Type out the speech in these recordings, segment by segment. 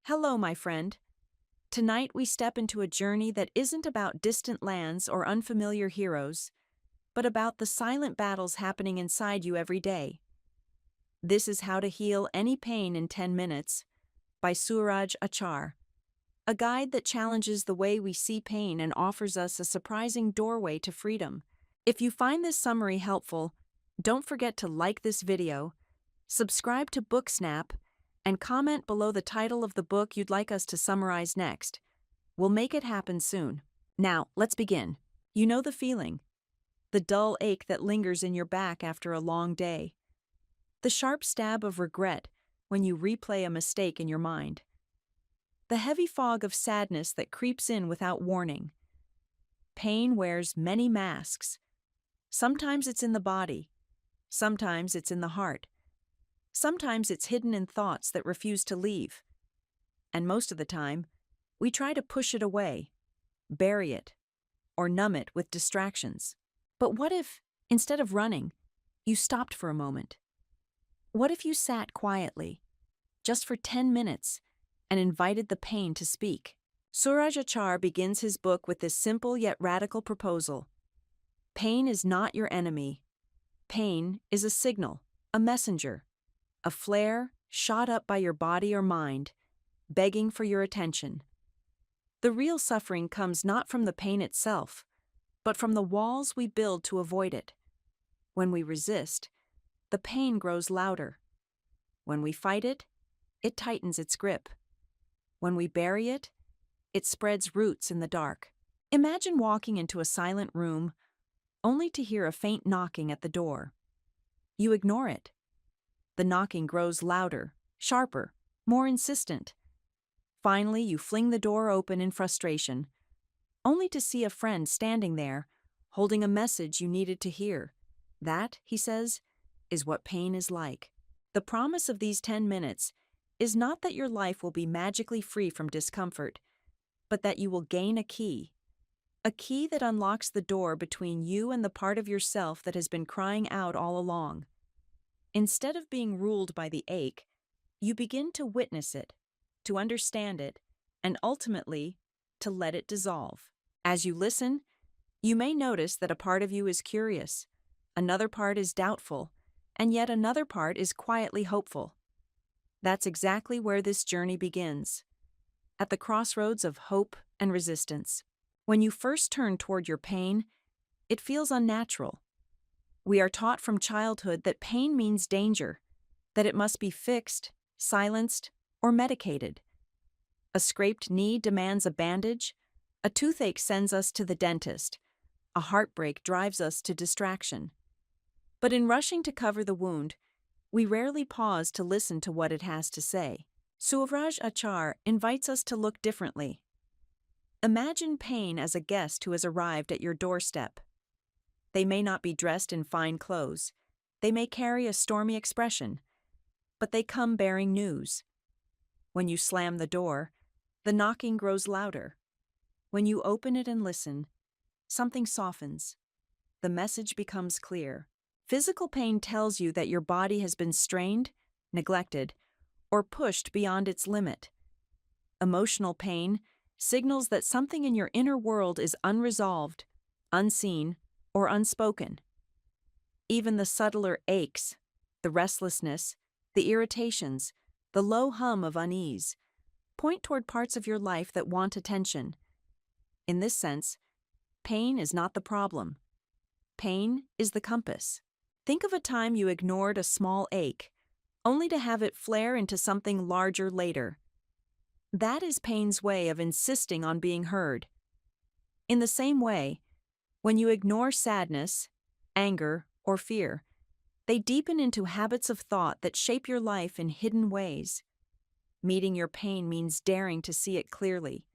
Hello, my friend. Tonight we step into a journey that isn't about distant lands or unfamiliar heroes, but about the silent battles happening inside you every day. This is How to Heal Any Pain in 10 Minutes by Sooraj Achar, a guide that challenges the way we see pain and offers us a surprising doorway to freedom. If you find this summary helpful, don't forget to like this video, subscribe to Booksnap, and comment below the title of the book you'd like us to summarize next. We'll make it happen soon. Now, let's begin. You know the feeling. The dull ache that lingers in your back after a long day. The sharp stab of regret when you replay a mistake in your mind. The heavy fog of sadness that creeps in without warning. Pain wears many masks. Sometimes it's in the body. Sometimes it's in the heart. Sometimes it's hidden in thoughts that refuse to leave. And most of the time, we try to push it away, bury it, or numb it with distractions. But what if, instead of running, you stopped for a moment? What if you sat quietly, just for 10 minutes, and invited the pain to speak? Sooraj Achar begins his book with this simple yet radical proposal. Pain is not your enemy. Pain is a signal, a messenger, a flare shot up by your body or mind, begging for your attention. The real suffering comes not from the pain itself, but from the walls we build to avoid it. When we resist, the pain grows louder. When we fight it, it tightens its grip. When we bury it, it spreads roots in the dark. Imagine walking into a silent room, only to hear a faint knocking at the door. You ignore it. The knocking grows louder, sharper, more insistent. Finally, you fling the door open in frustration, only to see a friend standing there, holding a message you needed to hear. That, he says, is what pain is like. The promise of these 10 minutes is not that your life will be magically free from discomfort, but that you will gain a key that unlocks the door between you and the part of yourself that has been crying out all along. Instead of being ruled by the ache, you begin to witness it, to understand it, and ultimately, to let it dissolve. As you listen, you may notice that a part of you is curious, another part is doubtful, and yet another part is quietly hopeful. That's exactly where this journey begins, at the crossroads of hope and resistance. When you first turn toward your pain, it feels unnatural. We are taught from childhood that pain means danger, that it must be fixed, silenced, or medicated. A scraped knee demands a bandage, a toothache sends us to the dentist, a heartbreak drives us to distraction. But in rushing to cover the wound, we rarely pause to listen to what it has to say. Sooraj Achar invites us to look differently. Imagine pain as a guest who has arrived at your doorstep. They may not be dressed in fine clothes. They may carry a stormy expression, but they come bearing news. When you slam the door, the knocking grows louder. When you open it and listen, something softens. The message becomes clear. Physical pain tells you that your body has been strained, neglected, or pushed beyond its limit. Emotional pain signals that something in your inner world is unresolved, unseen, or unspoken. Even the subtler aches, the restlessness, the irritations, the low hum of unease, point toward parts of your life that want attention. In this sense, pain is not the problem. Pain is the compass. Think of a time you ignored a small ache, only to have it flare into something larger later. That is pain's way of insisting on being heard. In the same way, when you ignore sadness, anger, or fear, they deepen into habits of thought that shape your life in hidden ways. Meeting your pain means daring to see it clearly,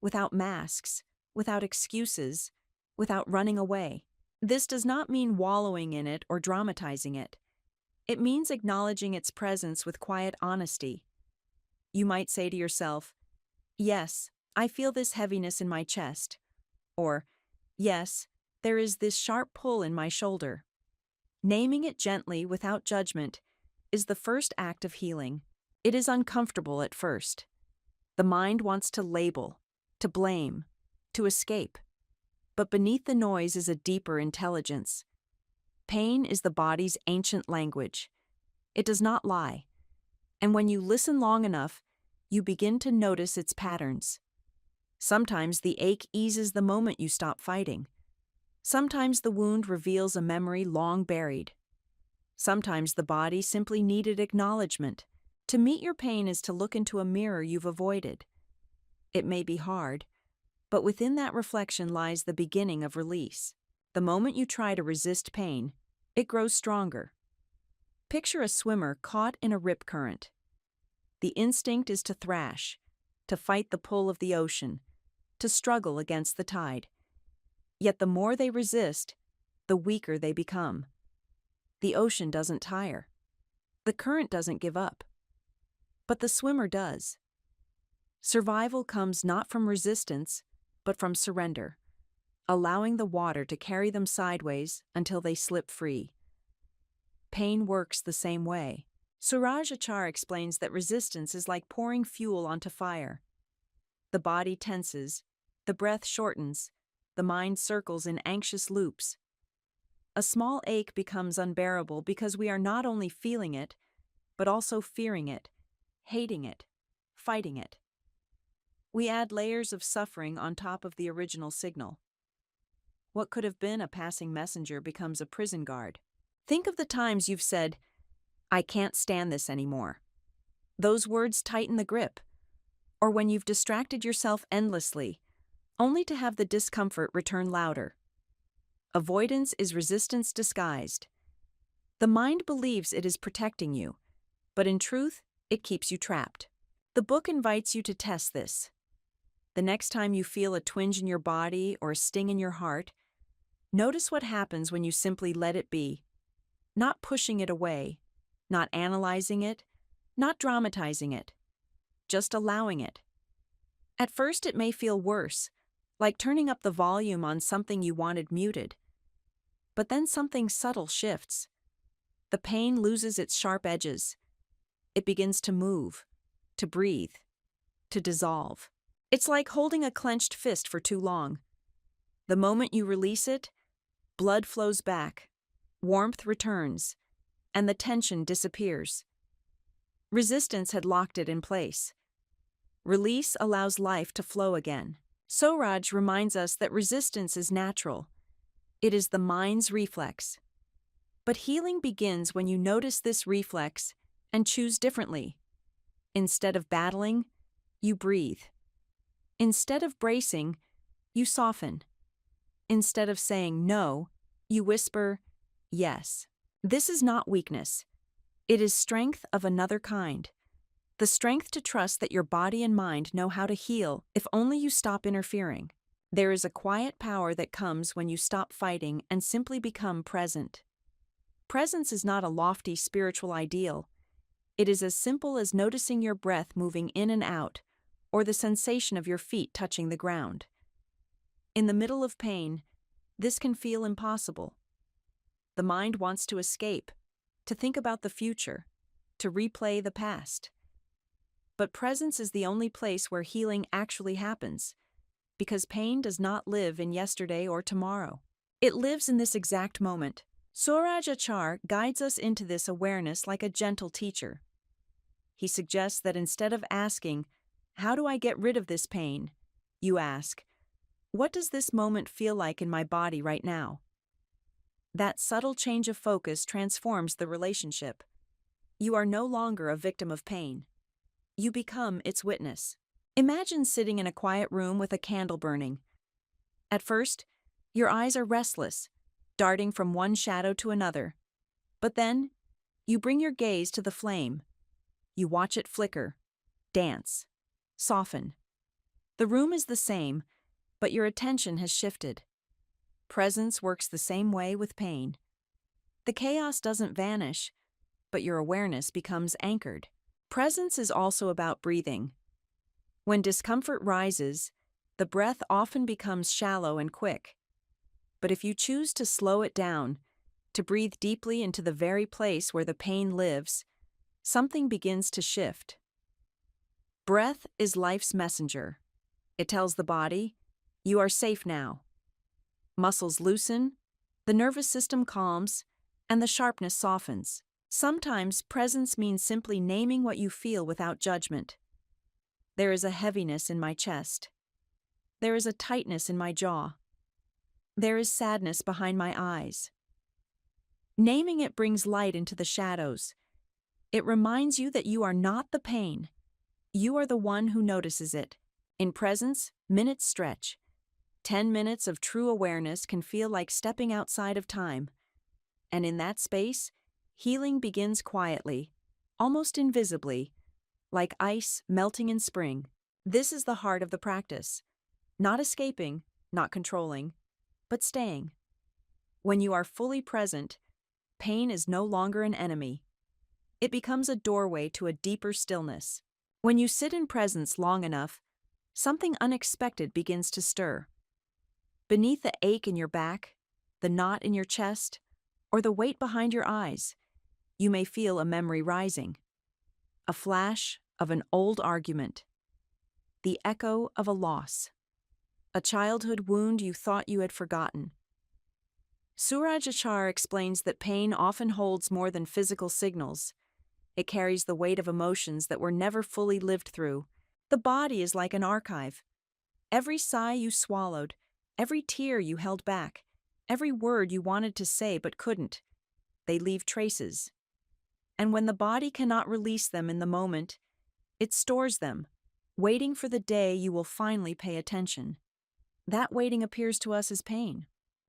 without masks, without excuses, without running away. This does not mean wallowing in it or dramatizing it. It means acknowledging its presence with quiet honesty. You might say to yourself, "Yes, I feel this heaviness in my chest," or, "Yes, there is this sharp pull in my shoulder." Naming it gently without judgment is the first act of healing. It is uncomfortable at first. The mind wants to label, to blame, to escape. But beneath the noise is a deeper intelligence. Pain is the body's ancient language. It does not lie. And when you listen long enough, you begin to notice its patterns. Sometimes the ache eases the moment you stop fighting. Sometimes the wound reveals a memory long buried. Sometimes the body simply needed acknowledgement. To meet your pain is to look into a mirror you've avoided. It may be hard, but within that reflection lies the beginning of release. The moment you try to resist pain, it grows stronger. Picture a swimmer caught in a rip current. The instinct is to thrash, to fight the pull of the ocean, to struggle against the tide. Yet the more they resist, the weaker they become. The ocean doesn't tire. The current doesn't give up. But the swimmer does. Survival comes not from resistance, but from surrender, allowing the water to carry them sideways until they slip free. Pain works the same way. Sooraj Achar explains that resistance is like pouring fuel onto fire. The body tenses, the breath shortens, the mind circles in anxious loops. A small ache becomes unbearable because we are not only feeling it, but also fearing it, hating it, fighting it. We add layers of suffering on top of the original signal. What could have been a passing messenger becomes a prison guard. Think of the times you've said, "I can't stand this anymore." Those words tighten the grip. Or when you've distracted yourself endlessly, only to have the discomfort return louder. Avoidance is resistance disguised. The mind believes it is protecting you, but in truth, it keeps you trapped. The book invites you to test this. The next time you feel a twinge in your body or a sting in your heart, notice what happens when you simply let it be, not pushing it away, not analyzing it, not dramatizing it, just allowing it. At first it may feel worse, like turning up the volume on something you wanted muted. But then something subtle shifts. The pain loses its sharp edges. It begins to move, to breathe, to dissolve. It's like holding a clenched fist for too long. The moment you release it, blood flows back, warmth returns, and the tension disappears. Resistance had locked it in place. Release allows life to flow again. Sooraj reminds us that resistance is natural. It is the mind's reflex. But healing begins when you notice this reflex and choose differently. Instead of battling, you breathe. Instead of bracing, you soften. Instead of saying no, you whisper, yes. This is not weakness. It is strength of another kind. The strength to trust that your body and mind know how to heal if only you stop interfering. There is a quiet power that comes when you stop fighting and simply become present. Presence is not a lofty spiritual ideal. It is as simple as noticing your breath moving in and out, or the sensation of your feet touching the ground. In the middle of pain, this can feel impossible. The mind wants to escape, to think about the future, to replay the past. But presence is the only place where healing actually happens, because pain does not live in yesterday or tomorrow. It lives in this exact moment. Sooraj Achar guides us into this awareness like a gentle teacher. He suggests that instead of asking, "How do I get rid of this pain?" you ask, "What does this moment feel like in my body right now?" That subtle change of focus transforms the relationship. You are no longer a victim of pain. You become its witness. Imagine sitting in a quiet room with a candle burning. At first, your eyes are restless, darting from one shadow to another. But then, you bring your gaze to the flame. You watch it flicker, dance, soften. The room is the same, but your attention has shifted. Presence works the same way with pain. The chaos doesn't vanish, but your awareness becomes anchored. Presence is also about breathing. When discomfort rises, the breath often becomes shallow and quick. But if you choose to slow it down, to breathe deeply into the very place where the pain lives, something begins to shift. Breath is life's messenger. It tells the body, you are safe now. Muscles loosen, the nervous system calms, and the sharpness softens. Sometimes presence means simply naming what you feel without judgment. There is a heaviness in my chest. There is a tightness in my jaw. There is sadness behind my eyes. Naming it brings light into the shadows. It reminds you that you are not the pain. You are the one who notices it. In presence, minutes stretch. 10 minutes of true awareness can feel like stepping outside of time. And in that space, healing begins quietly, almost invisibly, like ice melting in spring. This is the heart of the practice. Not escaping, not controlling, but staying. When you are fully present, pain is no longer an enemy. It becomes a doorway to a deeper stillness. When you sit in presence long enough, something unexpected begins to stir. Beneath the ache in your back, the knot in your chest, or the weight behind your eyes, you may feel a memory rising. A flash of an old argument. The echo of a loss. A childhood wound you thought you had forgotten. Sooraj Achar explains that pain often holds more than physical signals. It carries the weight of emotions that were never fully lived through. The body is like an archive. Every sigh you swallowed, every tear you held back, every word you wanted to say but couldn't, they leave traces. And when the body cannot release them in the moment, it stores them, waiting for the day you will finally pay attention. That waiting appears to us as pain.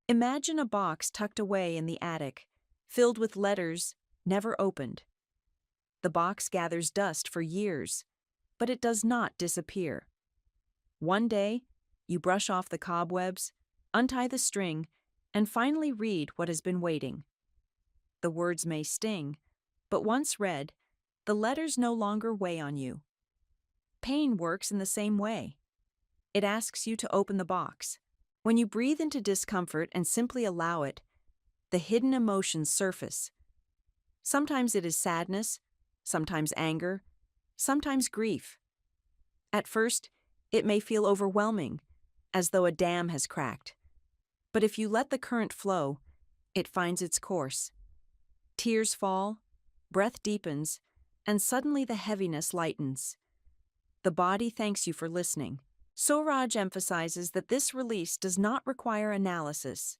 Imagine a box tucked away in the attic, filled with letters never opened. The box gathers dust for years, but it does not disappear. One day, you brush off the cobwebs, untie the string, and finally read what has been waiting. The words may sting, but once read, the letters no longer weigh on you. Pain works in the same way. It asks you to open the box. When you breathe into discomfort and simply allow it, the hidden emotions surface. Sometimes it is sadness, sometimes anger, sometimes grief. At first, it may feel overwhelming, as though a dam has cracked. But if you let the current flow, it finds its course. Tears fall, breath deepens, and suddenly the heaviness lightens. The body thanks you for listening. Sooraj emphasizes that this release does not require analysis.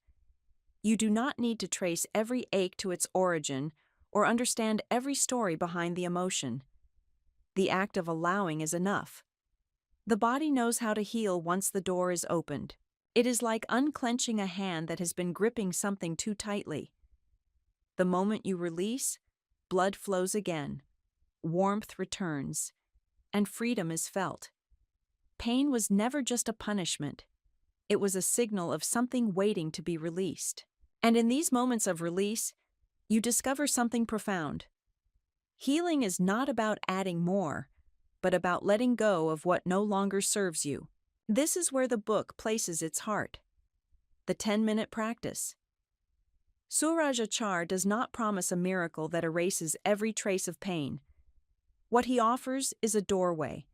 You do not need to trace every ache to its origin or understand every story behind the emotion. The act of allowing is enough. The body knows how to heal once the door is opened. It is like unclenching a hand that has been gripping something too tightly. The moment you release, blood flows again, warmth returns, and freedom is felt. Pain was never just a punishment. It was a signal of something waiting to be released. And in these moments of release, you discover something profound. Healing is not about adding more, but about letting go of what no longer serves you. This is where the book places its heart. The 10-minute practice. Sooraj Achar does not promise a miracle that erases every trace of pain. What he offers is a doorway,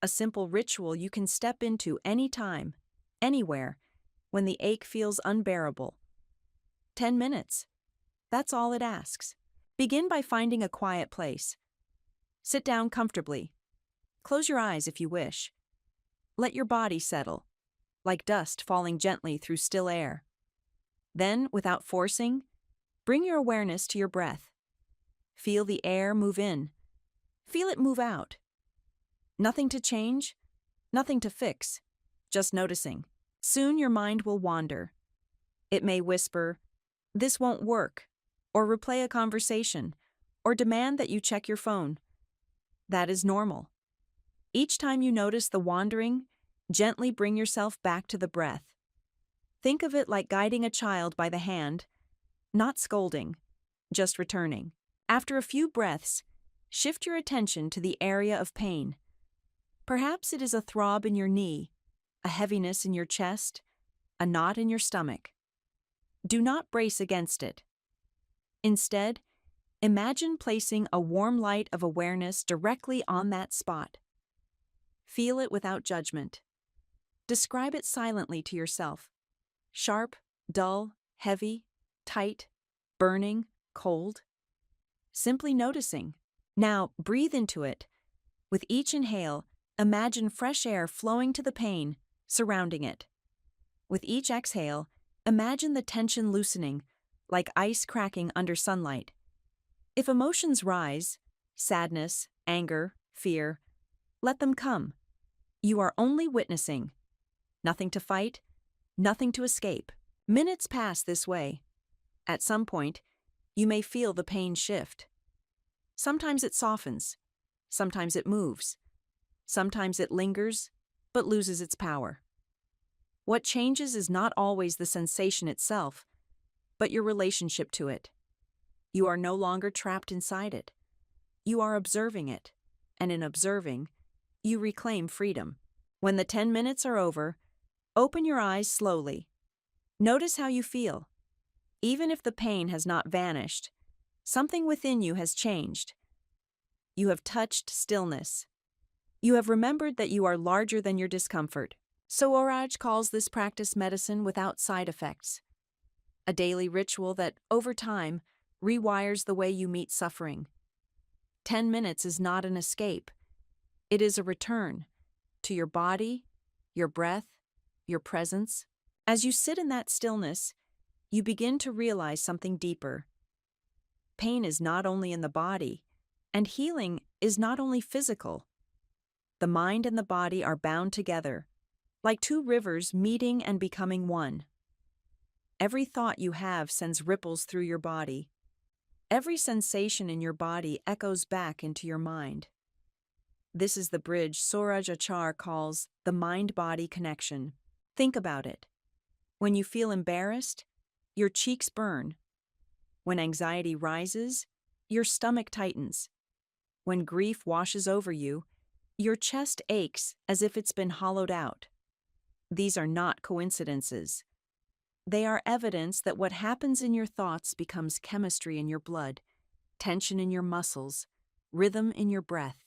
a simple ritual you can step into anytime, anywhere, when the ache feels unbearable. 10 minutes. That's all it asks. Begin by finding a quiet place. Sit down comfortably. Close your eyes if you wish. Let your body settle, like dust falling gently through still air. Then, without forcing, bring your awareness to your breath. Feel the air move in. Feel it move out. Nothing to change, nothing to fix, just noticing. Soon your mind will wander. It may whisper, "This won't work," or replay a conversation, or demand that you check your phone. That is normal. Each time you notice the wandering, gently bring yourself back to the breath. Think of it like guiding a child by the hand, not scolding, just returning. After a few breaths, shift your attention to the area of pain. Perhaps it is a throb in your knee, a heaviness in your chest, a knot in your stomach. Do not brace against it. Instead, imagine placing a warm light of awareness directly on that spot. Feel it without judgment. Describe it silently to yourself. Sharp, dull, heavy, tight, burning, cold. Simply noticing. Now, breathe into it. With each inhale, imagine fresh air flowing to the pain, surrounding it. With each exhale, imagine the tension loosening, like ice cracking under sunlight. If emotions rise, sadness, anger, fear, let them come. You are only witnessing. Nothing to fight, nothing to escape. Minutes pass this way. At some point, you may feel the pain shift. Sometimes it softens. Sometimes it moves. Sometimes it lingers, but loses its power. What changes is not always the sensation itself, but your relationship to it. You are no longer trapped inside it. You are observing it, and in observing, you reclaim freedom. When the 10 minutes are over, open your eyes slowly. Notice how you feel. Even if the pain has not vanished, something within you has changed. You have touched stillness. You have remembered that you are larger than your discomfort. Sooraj calls this practice medicine without side effects, a daily ritual that, over time, rewires the way you meet suffering. 10 minutes is not an escape. It is a return to your body, your breath, your presence. As you sit in that stillness, you begin to realize something deeper. Pain is not only in the body, and healing is not only physical. The mind and the body are bound together, like two rivers meeting and becoming one. Every thought you have sends ripples through your body. Every sensation in your body echoes back into your mind. This is the bridge Sooraj Achar calls the mind-body connection. Think about it. When you feel embarrassed, your cheeks burn. When anxiety rises, your stomach tightens. When grief washes over you, your chest aches as if it's been hollowed out. These are not coincidences. They are evidence that what happens in your thoughts becomes chemistry in your blood, tension in your muscles, rhythm in your breath.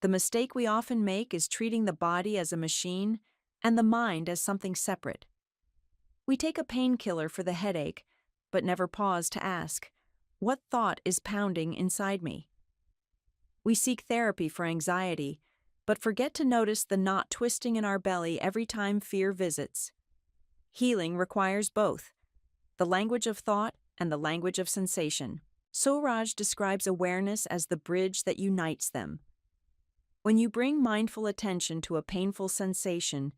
The mistake we often make is treating the body as a machine and the mind as something separate. We take a painkiller for the headache, but never pause to ask, what thought is pounding inside me? We seek therapy for anxiety, but forget to notice the knot twisting in our belly every time fear visits. Healing requires both, the language of thought and the language of sensation. Sooraj describes awareness as the bridge that unites them. When you bring mindful attention to a painful sensation,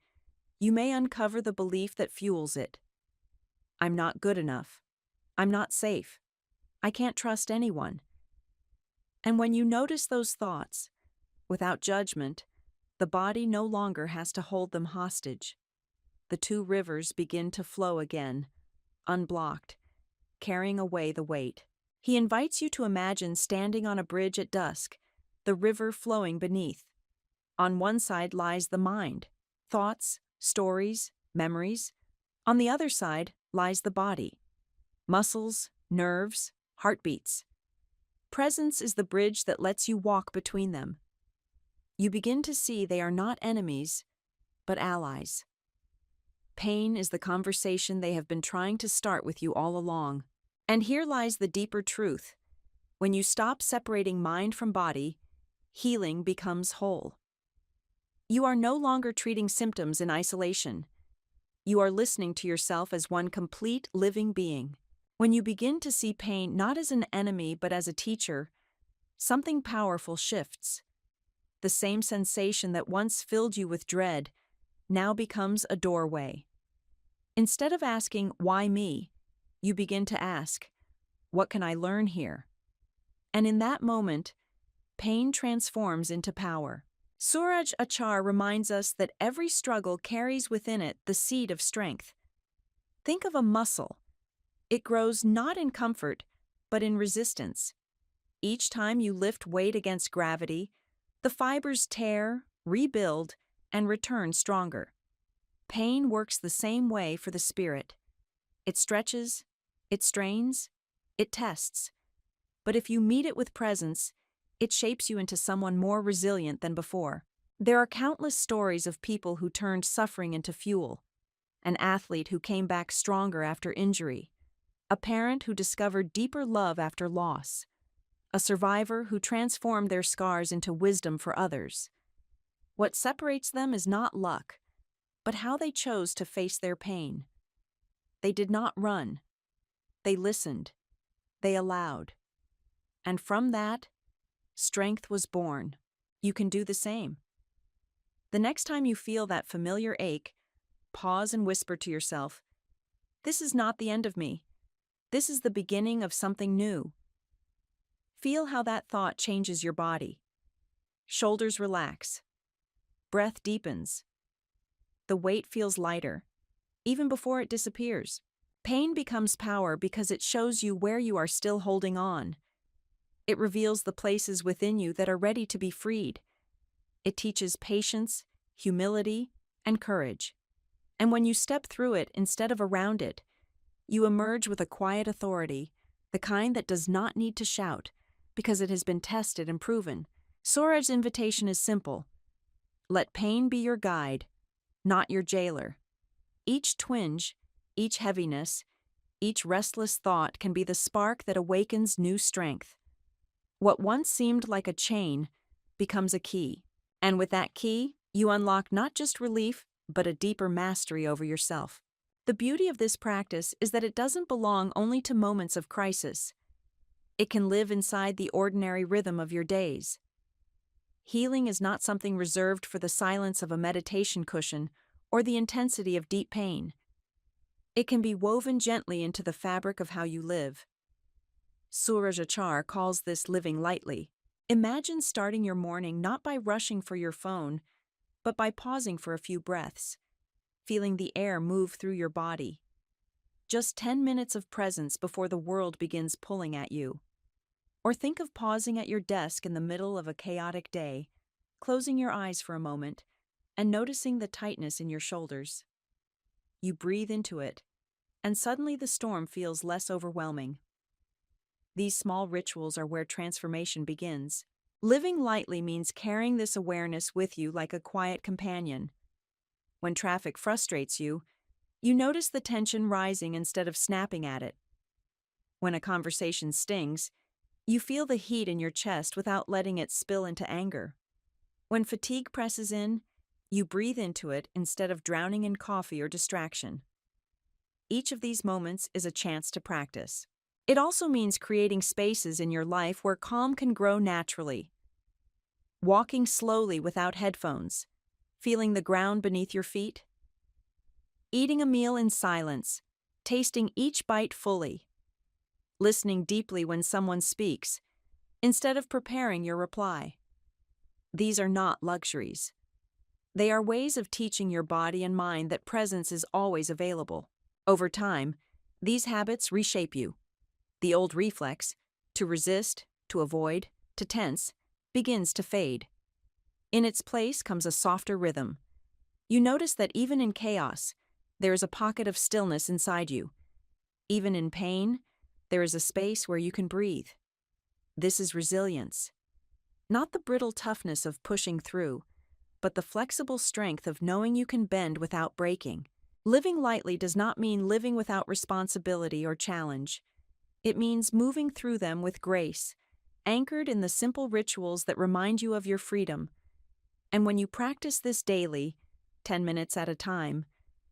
you may uncover the belief that fuels it. I'm not good enough. I'm not safe. I can't trust anyone. And when you notice those thoughts, without judgment, the body no longer has to hold them hostage. The two rivers begin to flow again, unblocked, carrying away the weight. He invites you to imagine standing on a bridge at dusk, the river flowing beneath. On one side lies the mind, thoughts, stories, memories. On the other side lies the body, muscles, nerves, heartbeats. Presence is the bridge that lets you walk between them. You begin to see they are not enemies, but allies. Pain is the conversation they have been trying to start with you all along. And here lies the deeper truth. When you stop separating mind from body, healing becomes whole. You are no longer treating symptoms in isolation. You are listening to yourself as one complete living being. When you begin to see pain not as an enemy but as a teacher, something powerful shifts. The same sensation that once filled you with dread now becomes a doorway. Instead of asking, "Why me?" you begin to ask, "What can I learn here?" And in that moment, pain transforms into power. Sooraj Achar reminds us that every struggle carries within it the seed of strength. Think of a muscle. It grows not in comfort, but in resistance. Each time you lift weight against gravity, the fibers tear, rebuild, and return stronger. Pain works the same way for the spirit. It stretches, it strains, it tests. But if you meet it with presence, it shapes you into someone more resilient than before. There are countless stories of people who turned suffering into fuel, an athlete who came back stronger after injury, a parent who discovered deeper love after loss, a survivor who transformed their scars into wisdom for others. What separates them is not luck, but how they chose to face their pain. They did not run. They listened. They allowed. And from that, strength was born. You can do the same. The next time you feel that familiar ache, pause and whisper to yourself, "This is not the end of me. This is the beginning of something new." Feel how that thought changes your body. Shoulders relax. Breath deepens. The weight feels lighter, even before it disappears. Pain becomes power because it shows you where you are still holding on. It reveals the places within you that are ready to be freed. It teaches patience, humility, and courage. And when you step through it instead of around it, you emerge with a quiet authority, the kind that does not need to shout, because it has been tested and proven. Sooraj's invitation is simple. Let pain be your guide, not your jailer. Each twinge, each heaviness, each restless thought can be the spark that awakens new strength. What once seemed like a chain becomes a key. And with that key, you unlock not just relief, but a deeper mastery over yourself. The beauty of this practice is that it doesn't belong only to moments of crisis. It can live inside the ordinary rhythm of your days. Healing is not something reserved for the silence of a meditation cushion or the intensity of deep pain. It can be woven gently into the fabric of how you live. Sooraj Achar calls this living lightly. Imagine starting your morning not by rushing for your phone, but by pausing for a few breaths, feeling the air move through your body. Just 10 minutes of presence before the world begins pulling at you. Or think of pausing at your desk in the middle of a chaotic day, closing your eyes for a moment, and noticing the tightness in your shoulders. You breathe into it, and suddenly the storm feels less overwhelming. These small rituals are where transformation begins. Living lightly means carrying this awareness with you like a quiet companion. When traffic frustrates you, you notice the tension rising instead of snapping at it. When a conversation stings, you feel the heat in your chest without letting it spill into anger. When fatigue presses in, you breathe into it instead of drowning in coffee or distraction. Each of these moments is a chance to practice. It also means creating spaces in your life where calm can grow naturally. Walking slowly without headphones, feeling the ground beneath your feet. Eating a meal in silence, tasting each bite fully. Listening deeply when someone speaks, instead of preparing your reply. These are not luxuries. They are ways of teaching your body and mind that presence is always available. Over time, these habits reshape you. The old reflex, to resist, to avoid, to tense, begins to fade. In its place comes a softer rhythm. You notice that even in chaos, there is a pocket of stillness inside you. Even in pain, there is a space where you can breathe. This is resilience. Not the brittle toughness of pushing through, but the flexible strength of knowing you can bend without breaking. Living lightly does not mean living without responsibility or challenge. It means moving through them with grace, anchored in the simple rituals that remind you of your freedom. And when you practice this daily, 10 minutes at a time,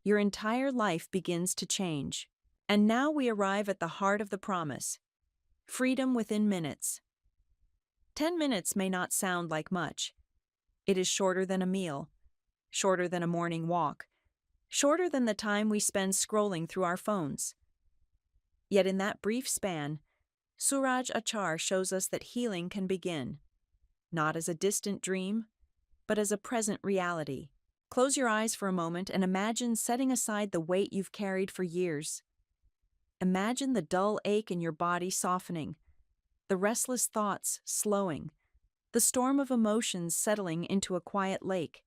your entire life begins to change. And now we arrive at the heart of the promise: freedom within minutes. 10 minutes may not sound like much. It is shorter than a meal, shorter than a morning walk, shorter than the time we spend scrolling through our phones. Yet in that brief span, Sooraj Achar shows us that healing can begin, not as a distant dream, but as a present reality. Close your eyes for a moment and imagine setting aside the weight you've carried for years. Imagine the dull ache in your body softening, the restless thoughts slowing, the storm of emotions settling into a quiet lake.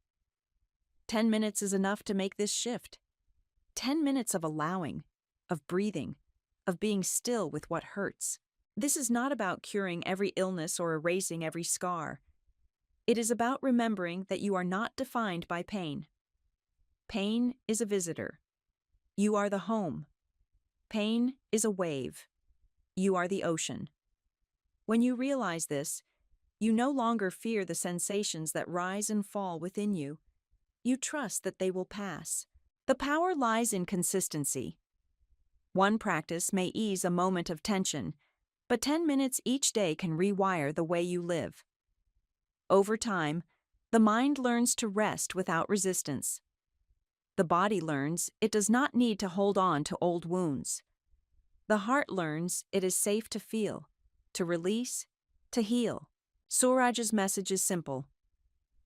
10 minutes is enough to make this shift. 10 minutes of allowing, of breathing, of being still with what hurts. This is not about curing every illness or erasing every scar. It is about remembering that you are not defined by pain. Pain is a visitor. You are the home. Pain is a wave. You are the ocean. When you realize this, you no longer fear the sensations that rise and fall within you. You trust that they will pass. The power lies in consistency. One practice may ease a moment of tension, but 10 minutes each day can rewire the way you live. Over time, the mind learns to rest without resistance. The body learns it does not need to hold on to old wounds. The heart learns it is safe to feel, to release, to heal. Sooraj's message is simple.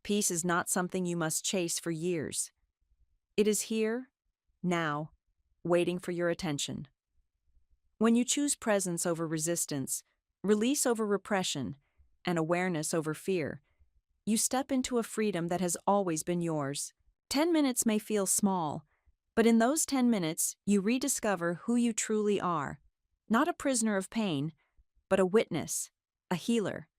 Peace is not something you must chase for years. It is here, now, waiting for your attention. When you choose presence over resistance, release over repression, and awareness over fear, you step into a freedom that has always been yours. 10 minutes may feel small, but in those 10 minutes, you rediscover who you truly are. Not a prisoner of pain, but a witness, a healer,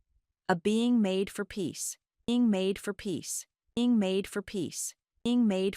a being made for peace, being made for peace, being made for peace, being made for